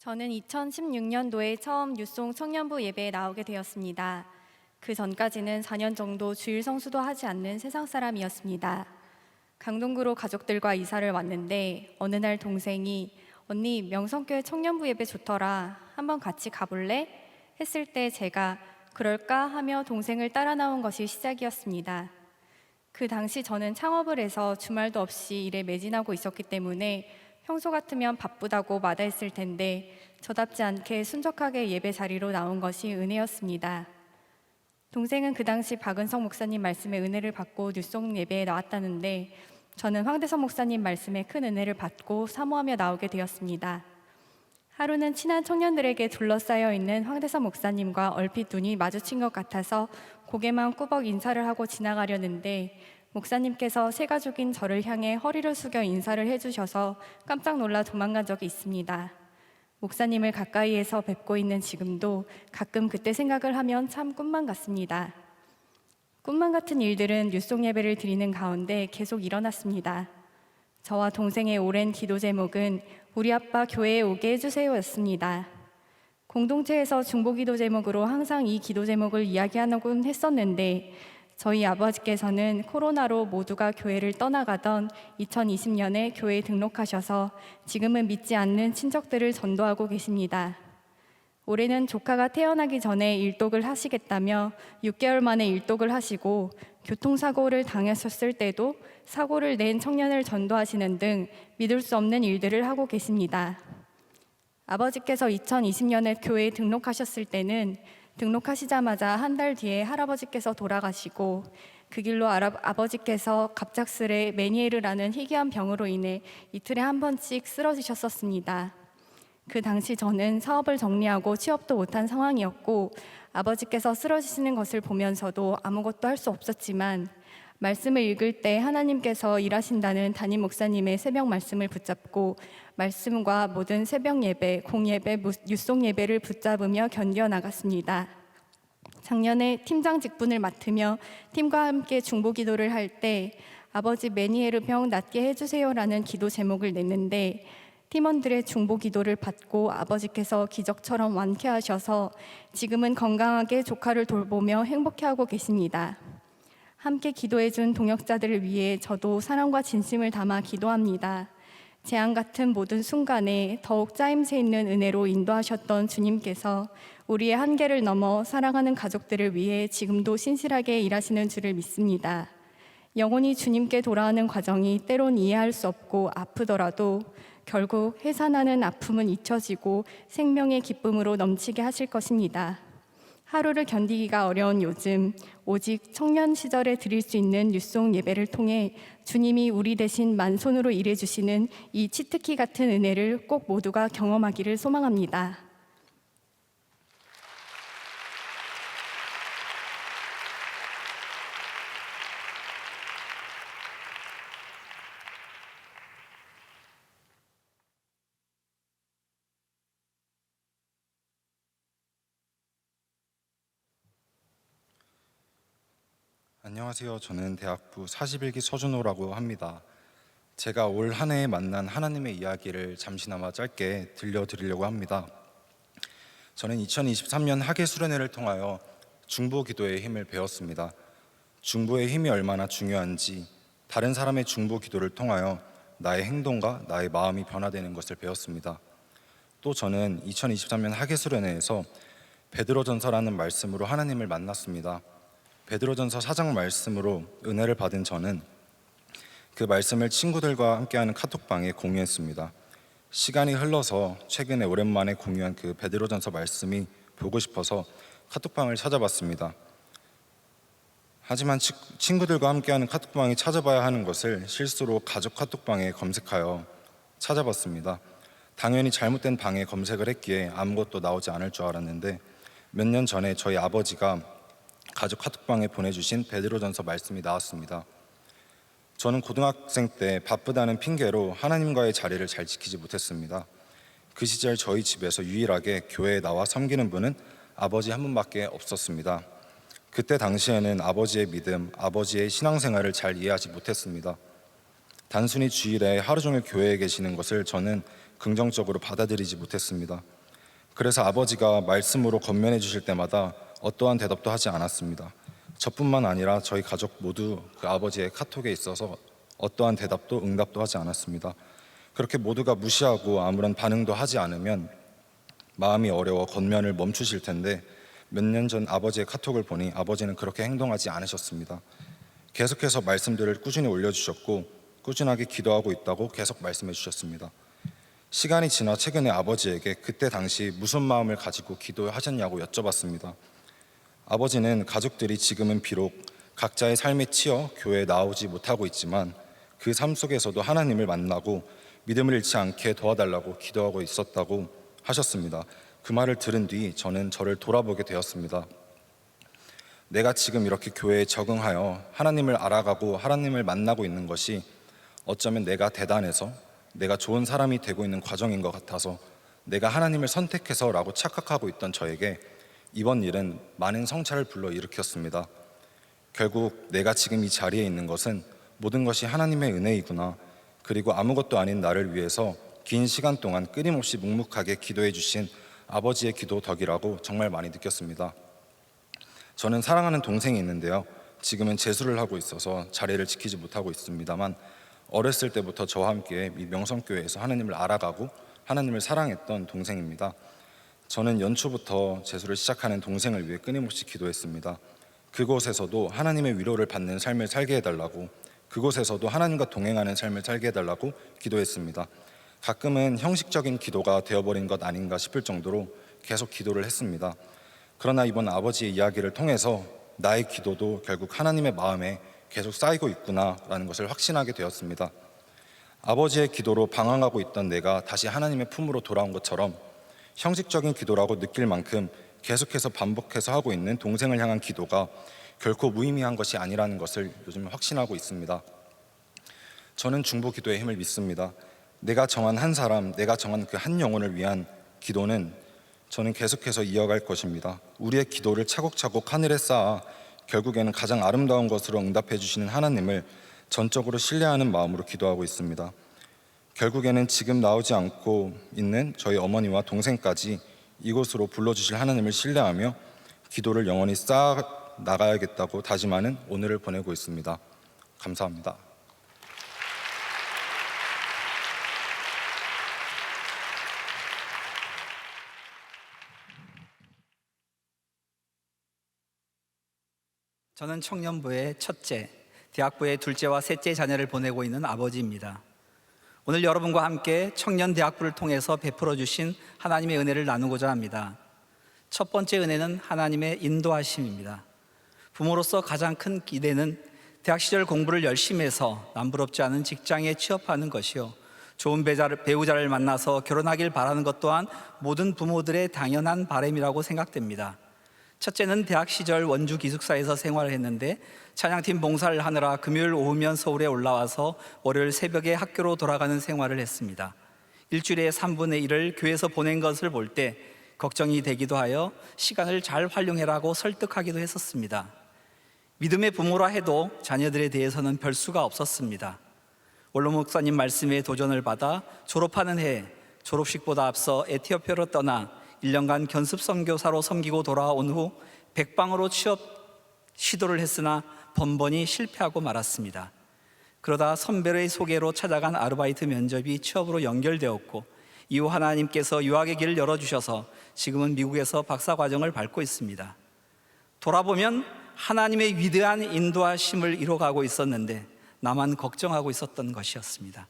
저는 2016년도에 처음 뉴송 청년부 예배에 나오게 되었습니다. 그 전까지는 4년 정도 주일 성수도 하지 않는 세상 사람이었습니다. 강동구로 가족들과 이사를 왔는데 어느 날 동생이 언니 명성교회 청년부 예배 좋더라. 한번 같이 가볼래? 했을 때 제가 그럴까 하며 동생을 따라 나온 것이 시작이었습니다. 그 당시 저는 창업을 해서 주말도 없이 일에 매진하고 있었기 때문에 평소 같으면 바쁘다고 마다했을 텐데 저답지 않게 순적하게 예배 자리로 나온 것이 은혜였습니다. 동생은 그 당시 박은성 목사님 말씀에 은혜를 받고 뉴송 예배에 나왔다는데 저는 황대성 목사님 말씀에 큰 은혜를 받고 사모하며 나오게 되었습니다. 하루는 친한 청년들에게 둘러싸여 있는 황대성 목사님과 얼핏 눈이 마주친 것 같아서 고개만 꾸벅 인사를 하고 지나가려는데 목사님께서 새 가족인 저를 향해 허리를 숙여 인사를 해주셔서 깜짝 놀라 도망간 적이 있습니다. 목사님을 가까이에서 뵙고 있는 지금도 가끔 그때 생각을 하면 참 꿈만 같습니다. 꿈만 같은 일들은 뉴송 예배를 드리는 가운데 계속 일어났습니다. 저와 동생의 오랜 기도 제목은 우리 아빠 교회에 오게 해주세요였습니다. 공동체에서 중보기도 제목으로 항상 이 기도 제목을 이야기하곤 했었는데 저희 아버지께서는 코로나로 모두가 교회를 떠나가던 2020년에 교회에 등록하셔서 지금은 믿지 않는 친척들을 전도하고 계십니다. 올해는 조카가 태어나기 전에 일독을 하시겠다며 6개월 만에 일독을 하시고 교통사고를 당하셨을 때도 사고를 낸 청년을 전도하시는 등 믿을 수 없는 일들을 하고 계십니다. 아버지께서 2020년에 교회에 등록하셨을 때는 등록하시자마자 한 달 뒤에 할아버지께서 돌아가시고 그 길로 아버지께서 갑작스레 메니에르라는 희귀한 병으로 인해 이틀에 한 번씩 쓰러지셨었습니다. 그 당시 저는 사업을 정리하고 취업도 못한 상황이었고 아버지께서 쓰러지시는 것을 보면서도 아무것도 할 수 없었지만 말씀을 읽을 때 하나님께서 일하신다는 담임 목사님의 새벽 말씀을 붙잡고 말씀과 모든 새벽 예배, 공예배, 뉴송 예배를 붙잡으며 견뎌나갔습니다. 작년에 팀장 직분을 맡으며 팀과 함께 중보기도를 할 때 아버지 메니에르 병 낫게 해주세요라는 기도 제목을 냈는데 팀원들의 중보기도를 받고 아버지께서 기적처럼 완쾌하셔서 지금은 건강하게 조카를 돌보며 행복해하고 계십니다. 함께 기도해준 동역자들을 위해 저도 사랑과 진심을 담아 기도합니다. 재앙 같은 모든 순간에 더욱 짜임새 있는 은혜로 인도하셨던 주님께서 우리의 한계를 넘어 사랑하는 가족들을 위해 지금도 신실하게 일하시는 줄을 믿습니다. 영혼이 주님께 돌아오는 과정이 때론 이해할 수 없고 아프더라도 결국 해산하는 아픔은 잊혀지고 생명의 기쁨으로 넘치게 하실 것입니다. 하루를 견디기가 어려운 요즘 오직 청년 시절에 드릴 수 있는 뉴송 예배를 통해 주님이 우리 대신 만손으로 일해주시는 이 치트키 같은 은혜를 꼭 모두가 경험하기를 소망합니다. 안녕하세요. 저는 대학부 41기 서준호라고 합니다. 제가 올 한 해에 만난 하나님의 이야기를 잠시나마 짧게 들려드리려고 합니다. 저는 2023년 학예 수련회를 통하여 중보기도의 힘을 배웠습니다. 중보의 힘이 얼마나 중요한지 다른 사람의 중보기도를 통하여 나의 행동과 나의 마음이 변화되는 것을 배웠습니다. 또 저는 2023년 학예 수련회에서 베드로전서라는 말씀으로 하나님을 만났습니다. 베드로전서 4장 말씀으로 은혜를 받은 저는 그 말씀을 친구들과 함께하는 카톡방에 공유했습니다. 시간이 흘러서 최근에 오랜만에 공유한 그 베드로전서 말씀이 보고 싶어서 카톡방을 찾아봤습니다. 하지만 친구들과 함께하는 카톡방에 찾아봐야 하는 것을 실수로 가족 카톡방에 검색하여 찾아봤습니다. 당연히 잘못된 방에 검색을 했기에 아무것도 나오지 않을 줄 알았는데 몇 년 전에 저희 아버지가 가족 카톡방에 보내주신 베드로전서 말씀이 나왔습니다. 저는 고등학생 때 바쁘다는 핑계로 하나님과의 자리를 잘 지키지 못했습니다. 그 시절 저희 집에서 유일하게 교회에 나와 섬기는 분은 아버지 한 분밖에 없었습니다. 그때 당시에는 아버지의 믿음, 아버지의 신앙생활을 잘 이해하지 못했습니다. 단순히 주일에 하루 종일 교회에 계시는 것을 저는 긍정적으로 받아들이지 못했습니다. 그래서 아버지가 말씀으로 권면해 주실 때마다 어떠한 대답도 하지 않았습니다. 저뿐만 아니라 저희 가족 모두 그 아버지의 카톡에 있어서 어떠한 대답도 응답도 하지 않았습니다. 그렇게 모두가 무시하고 아무런 반응도 하지 않으면 마음이 어려워 권면을 멈추실 텐데 몇 년 전 아버지의 카톡을 보니 아버지는 그렇게 행동하지 않으셨습니다. 계속해서 말씀들을 꾸준히 올려주셨고 꾸준하게 기도하고 있다고 계속 말씀해 주셨습니다. 시간이 지나 최근에 아버지에게 그때 당시 무슨 마음을 가지고 기도하셨냐고 여쭤봤습니다. 아버지는 가족들이 지금은 비록 각자의 삶에 치여 교회에 나오지 못하고 있지만 그 삶 속에서도 하나님을 만나고 믿음을 잃지 않게 도와달라고 기도하고 있었다고 하셨습니다. 그 말을 들은 뒤 저는 저를 돌아보게 되었습니다. 내가 지금 이렇게 교회에 적응하여 하나님을 알아가고 하나님을 만나고 있는 것이 어쩌면 내가 대단해서 내가 좋은 사람이 되고 있는 과정인 것 같아서 내가 하나님을 선택해서라고 착각하고 있던 저에게 이번 일은 많은 성찰을 불러일으켰습니다. 결국 내가 지금 이 자리에 있는 것은 모든 것이 하나님의 은혜이구나. 그리고 아무것도 아닌 나를 위해서 긴 시간 동안 끊임없이 묵묵하게 기도해 주신 아버지의 기도 덕이라고 정말 많이 느꼈습니다. 저는 사랑하는 동생이 있는데요. 지금은 재수를 하고 있어서 자리를 지키지 못하고 있습니다만 어렸을 때부터 저와 함께 이 명성교회에서 하나님을 알아가고 하나님을 사랑했던 동생입니다. 저는 연초부터 재수를 시작하는 동생을 위해 끊임없이 기도했습니다. 그곳에서도 하나님의 위로를 받는 삶을 살게 해달라고, 그곳에서도 하나님과 동행하는 삶을 살게 해달라고 기도했습니다. 가끔은 형식적인 기도가 되어버린 것 아닌가 싶을 정도로 계속 기도를 했습니다. 그러나 이번 아버지의 이야기를 통해서 나의 기도도 결국 하나님의 마음에 계속 쌓이고 있구나라는 것을 확신하게 되었습니다. 아버지의 기도로 방황하고 있던 내가 다시 하나님의 품으로 돌아온 것처럼 형식적인 기도라고 느낄 만큼 계속해서 반복해서 하고 있는 동생을 향한 기도가 결코 무의미한 것이 아니라는 것을 요즘 확신하고 있습니다. 저는 중보 기도의 힘을 믿습니다. 내가 정한 한 사람, 내가 정한 그 한 영혼을 위한 기도는 저는 계속해서 이어갈 것입니다. 우리의 기도를 차곡차곡 하늘에 쌓아 결국에는 가장 아름다운 것으로 응답해 주시는 하나님을 전적으로 신뢰하는 마음으로 기도하고 있습니다. 결국에는 지금 나오지 않고 있는 저희 어머니와 동생까지 이곳으로 불러주실 하나님을 신뢰하며 기도를 영원히 쌓아 나가야겠다고 다짐하는 오늘을 보내고 있습니다. 감사합니다. 저는 청년부의 첫째, 대학부의 둘째와 셋째 자녀를 보내고 있는 아버지입니다. 오늘 여러분과 함께 청년대학부를 통해서 베풀어 주신 하나님의 은혜를 나누고자 합니다. 첫 번째 은혜는 하나님의 인도하심입니다. 부모로서 가장 큰 기대는 대학 시절 공부를 열심히 해서 남부럽지 않은 직장에 취업하는 것이요, 좋은 배우자를 만나서 결혼하길 바라는 것 또한 모든 부모들의 당연한 바람이라고 생각됩니다. 첫째는 대학 시절 원주 기숙사에서 생활을 했는데 찬양팀 봉사를 하느라 금요일 오후면 서울에 올라와서 월요일 새벽에 학교로 돌아가는 생활을 했습니다. 일주일에 3분의 1을 교회에서 보낸 것을 볼 때 걱정이 되기도 하여 시간을 잘 활용해라고 설득하기도 했었습니다. 믿음의 부모라 해도 자녀들에 대해서는 별 수가 없었습니다. 원로 목사님 말씀에 도전을 받아 졸업하는 해 졸업식보다 앞서 에티오피아로 떠나 1년간 견습 선교사로 섬기고 돌아온 후 백방으로 취업 시도를 했으나 번번이 실패하고 말았습니다. 그러다 선배의 소개로 찾아간 아르바이트 면접이 취업으로 연결되었고 이후 하나님께서 유학의 길을 열어주셔서 지금은 미국에서 박사과정을 밟고 있습니다. 돌아보면 하나님의 위대한 인도하심을 이뤄가고 있었는데 나만 걱정하고 있었던 것이었습니다.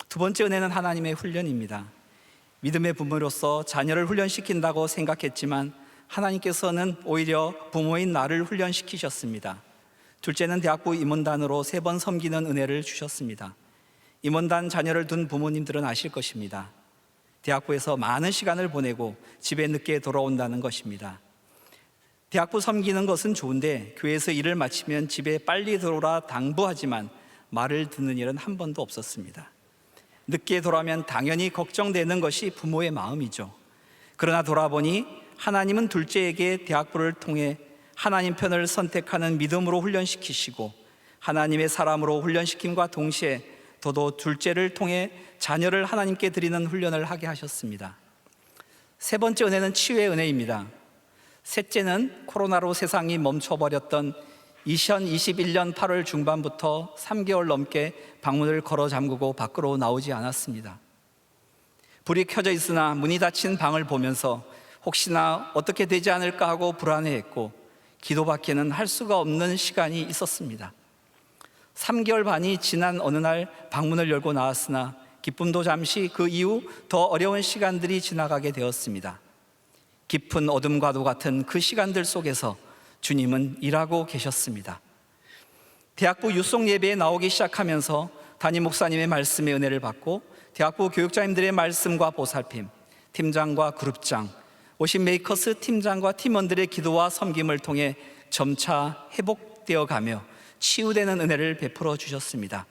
두 번째 은혜는 하나님의 훈련입니다. 믿음의 부모로서 자녀를 훈련시킨다고 생각했지만 하나님께서는 오히려 부모인 나를 훈련시키셨습니다. 둘째는 대학부 임원단으로 3번 섬기는 은혜를 주셨습니다. 임원단 자녀를 둔 부모님들은 아실 것입니다. 대학부에서 많은 시간을 보내고 집에 늦게 돌아온다는 것입니다. 대학부 섬기는 것은 좋은데 교회에서 일을 마치면 집에 빨리 들어오라 당부하지만 말을 듣는 일은 한 번도 없었습니다. 늦게 돌아오면 당연히 걱정되는 것이 부모의 마음이죠. 그러나 돌아보니 하나님은 둘째에게 대학부를 통해 하나님 편을 선택하는 믿음으로 훈련시키시고 하나님의 사람으로 훈련시킴과 동시에 더도 둘째를 통해 자녀를 하나님께 드리는 훈련을 하게 하셨습니다. 세 번째 은혜는 치유의 은혜입니다. 셋째는 코로나로 세상이 멈춰버렸던 2021년 8월 중반부터 3개월 넘게 방문을 걸어 잠그고 밖으로 나오지 않았습니다. 불이 켜져 있으나 문이 닫힌 방을 보면서 혹시나 어떻게 되지 않을까 하고 불안해했고 기도밖에는 할 수가 없는 시간이 있었습니다. 3개월 반이 지난 어느 날 방문을 열고 나왔으나 기쁨도 잠시, 그 이후 더 어려운 시간들이 지나가게 되었습니다. 깊은 어둠과도 같은 그 시간들 속에서 주님은 일하고 계셨습니다. 대학부 유송 예배에 나오기 시작하면서 담임 목사님의 말씀의 은혜를 받고 대학부 교육자님들의 말씀과 보살핌, 팀장과 그룹장, 오신 메이커스 팀장과 팀원들의 기도와 섬김을 통해 점차 회복되어 가며 치유되는 은혜를 베풀어 주셨습니다.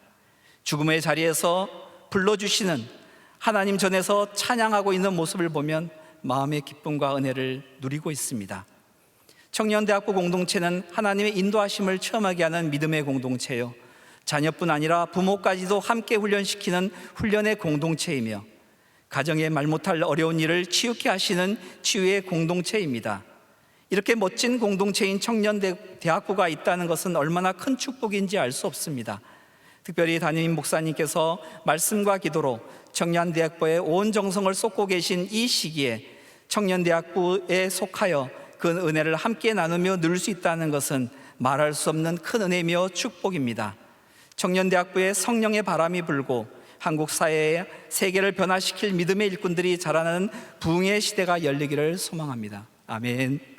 죽음의 자리에서 불러주시는 하나님 전에서 찬양하고 있는 모습을 보면 마음의 기쁨과 은혜를 누리고 있습니다. 청년대학부 공동체는 하나님의 인도하심을 체험하게 하는 믿음의 공동체요, 자녀뿐 아니라 부모까지도 함께 훈련시키는 훈련의 공동체이며 가정의 말 못할 어려운 일을 치유케 하시는 치유의 공동체입니다. 이렇게 멋진 공동체인 청년대학부가 있다는 것은 얼마나 큰 축복인지 알 수 없습니다. 특별히 담임 목사님께서 말씀과 기도로 청년대학부에 온 정성을 쏟고 계신 이 시기에 청년대학부에 속하여 그 은혜를 함께 나누며 누릴 수 있다는 것은 말할 수 없는 큰 은혜며 축복입니다. 청년대학부에 성령의 바람이 불고 한국 사회의 세계를 변화시킬 믿음의 일꾼들이 자라나는 부흥의 시대가 열리기를 소망합니다. 아멘.